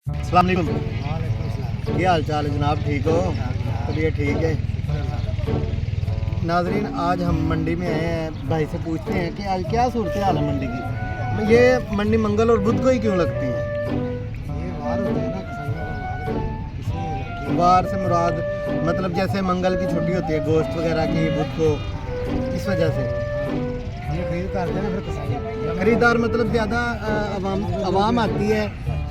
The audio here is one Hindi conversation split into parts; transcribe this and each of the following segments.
अस्सलाम वालेकुम। क्या हाल चाल है जनाब, ठीक हो? चलिए ठीक है। नाजरीन, आज हम मंडी में आए हैं, भाई से पूछते हैं कि आज क्या सूरत हाल है मंडी की। ये मंडी मंगल और बुध को ही क्यों लगती है? ये वार होते हैं ना, कसाईयों का वार होता है, इसलिए लगती है। वार से मुराद मतलब जैसे मंगल की छुट्टी होती है गोश्त वगैरह की, बुध को, इस वजह से ये खरीद करते हैं ना, फिर कसाई खरीदार मतलब ज़्यादा आवाम आती है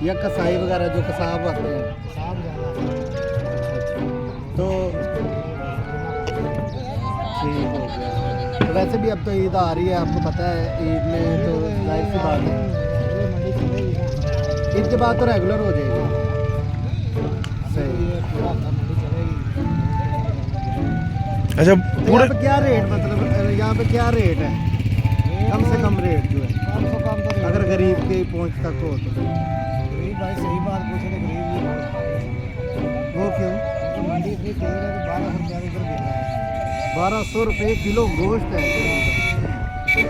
या कसाई वगैरह जो कसाब आते हैं? साफ ज़्यादा तो ठीक हो गया। तो वैसे भी अब तो ईद आ रही है, आपको पता है, ईद में तो जाहिर सी बात है ये मंडी चलेगी ना, ईद के बाद तो रेगुलर हो जाएगी। सही। ये पूरा हफ्ता मंडी चलेगी। अच्छा तो पूरे यहाँ पे क्या रेट, मतलब यहाँ पे क्या रेट है? कम से कम रेट जो है, कम से कम तो अगर गरीब के पहुँच तक हो तो। गरीब भाई सही बात पूछे तो गरीब भी बहुत खाते हैं। वो क्यों? क्योंकि मंडी इतनी तेज है तो 1200 रुपया इधर बिक रहा है। 1200 रुपये किलो गोश्त है।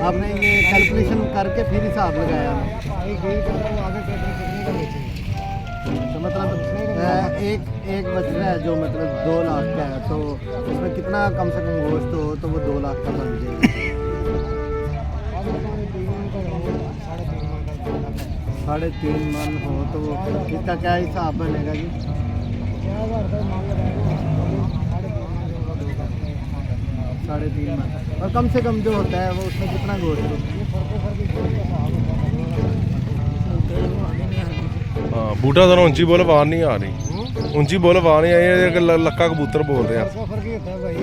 आपने ये कैलकुलेशन करके फिर हिसाब लगाया? भाई गरीब का वो आगे पेट्रोल कितने का बेचेंगे? तो मतलब एक बच रहा है जो मतलब 2 लाख का है, तो उसमें कितना कम से कम गोश्त हो तो वो 2 लाख का बन जाएगा? अब तो 3 मन का हो, 3.5 मन का 3.5 मन हो तो वो इसका क्या हिसाब बनेगा जी? 6000 रुपये मान लगाएंगे, 3.5 मन जो होगा 2 लाख। 3.5 मन, और कम से कम जो होता है वो उसमें कितना गोश्त होता है? ये फर्को फर्क गोश्त का भाव हाँ बूटा सर ऊंची बोले आवाज नहीं आ रही, ऊंची बोले आवाज नहीं आई है, लक्का कबूतर बोल रहे हैं। फर्क ही होता है भाई।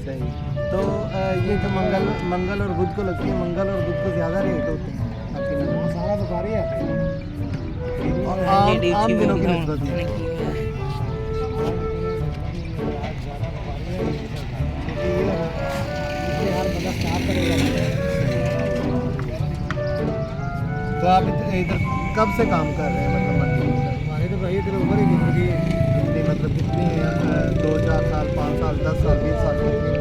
सही। तो ये जो मंगल और बुध को लगती है, मंगल और बुध को ज़्यादा रेट होते हैं आपके नज़र में? सारा दुकान ही आते हैं। और आम दिनों की नस्बत में? तो आप इधर कब से काम कर रहे हैं, मतलब मंडी में? हमारे तो भाई इधर उम्र ही जिंदगी कितनी, मतलब कितनी 2-4 साल, 5 साल, 10 साल, 20 साल कितनी?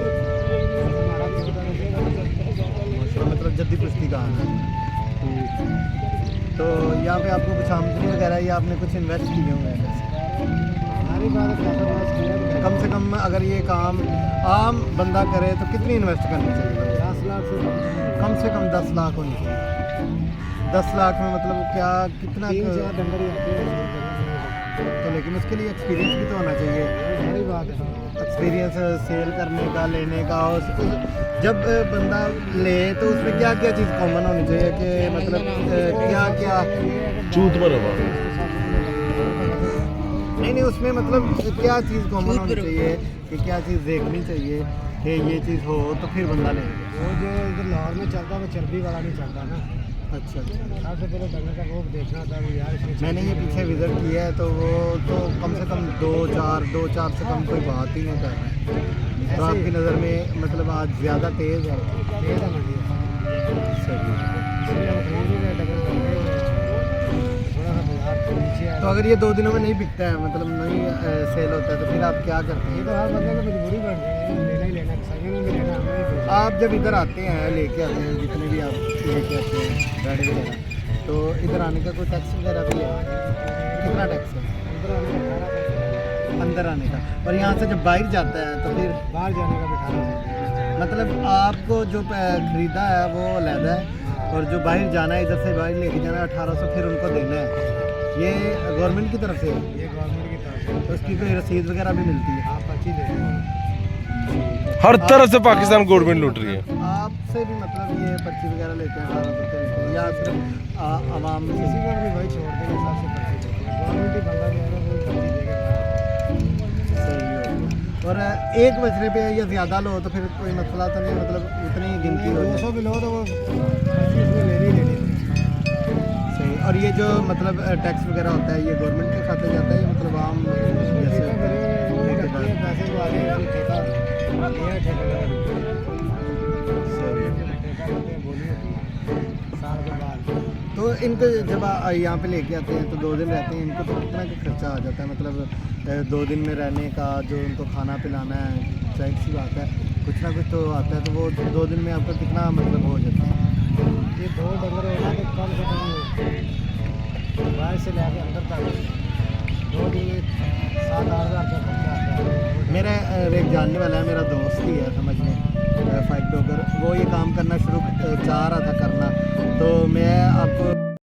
हमारा भी होता है। मतलब जद्दी पुश्ती का आना है। तो यहाँ पे आपको कुछ आमदनी वगैरह या आपने कुछ इन्वेस्ट किए हुए हैं? हमारी बात है, कम से कम अगर ये काम आम बंदा करे तो कितनी इन्वेस्ट करनी चाहिए? 10 लाख कम से कम 10 लाख होनी चाहिए। 10 लाख में मतलब क्या कितना 3-4 डंगर ही आते हैं। तो लेकिन उसके लिए एक्सपीरियंस भी तो होना चाहिए। हमारी बात है, एक्सपीरियंस सेल करने का, लेने का, और जब बंदा ले तो उसमें क्या क्या चीज़ कॉमन होनी चाहिए कि मतलब क्या क्या चूत पर आवाज नहीं, उसमें मतलब क्या चीज़ कॉमन होनी चाहिए कि क्या चीज़ देखनी चाहिए कि ये चीज़ हो तो फिर बंदा लेगा? वो जो इधर लाहौर में चलता है वो चर्बी वाला नहीं चलता ना। अच्छा। सबसे पहले डंगर का रोग देखना था वो यार, इसमें मैंने ये पीछे विज़िट किया है तो वो तो कम से कम 2-4 से कम कोई बात ही नहीं कर रहा है। तो आपकी नज़र में मतलब आज ज़्यादा तेज़ है? तेज है मंडी, सही। इसलिए हम खरीद ही रहे डंगर करके थोड़ा सा बाजार के नीचे तो है। अगर ये 2 दिनों में नहीं बिकता है, मतलब नहीं सेल होता है, तो फिर आप क्या करते ये हैं? तो हर बंदे की मजबूरी बन गई है, लेना ही लेना, कसाईयों ने भी लेना, हमें भी बेचना। आप जब इधर आते हैं, लेके आते हैं, जितने भी आप लेके आते हैं गाड़ी वगैरह, तो इधर आने का कोई टैक्स वगैरह भी है? कितना टैक्स है अंदर आने का 18 पैसे, अंदर आने का? और यहाँ से जब बाहर जाता है तो फिर बाहर जाने का भी 18 पैसे। मतलब आपको जो खरीदा है वो अलहदा है, और जो बाहर जाना है, इधर से बाहर लेके जाना है 1800 फिर उनको देना है। ये गवर्नमेंट की तरफ से है? ये गवर्नमेंट की तरफ से। तो उसकी कोई रसीद वगैरह भी मिलती है? आप पर्ची दे दें। हर तरह से पाकिस्तान गवर्नमेंट लूट रही है। आपसे भी मतलब ये पर्ची वगैरह लेते हैं 1800 लेते हैं, या सिर्फ आवाम किसी को भी वही छोड़ देंगे, सबसे पर्ची देते हैं। गवर्नमेंट ही बंदा जो है ना वो पर्ची देगा। सही हो? और एक बजने पे या ज़्यादा लो तो फिर कोई मसला तो नहीं, मतलब उतनी ही गिनती हो जाए? 200 भी लो तो वो पर्ची उसमें लेनी ही लेनी है। सही। और ये जो मतलब टैक्स वगैरह होता है, ये गवर्नमेंट के खाते जाता है या मतलब आम जैसे पैसे को आगे ठेका लिया, ठेका लगा साल के बाद। तो इनको जब यहाँ पे लेके आते हैं तो 2 दिन रहते हैं, इनको तो कितना का खर्चा आ जाता है? मतलब 2 दिन में रहने का, जो उनको खाना पिलाना है, जाहिर सी बात है कुछ ना कुछ तो आता है, तो वो 2 दिन में आपका कितना मतलब हो जाता है? ये 2 डंगर होना तो कम से कम बाहर से लेके अंदर तक 2 दिन में 7-8 हज़ार का खर्चा आता है। मेरा एक जानने वाला है, मेरा दोस्त ही है समझ में, फाइट डॉगर, वो ये काम करना शुरू चाह रहा था करना, तो मैं आपको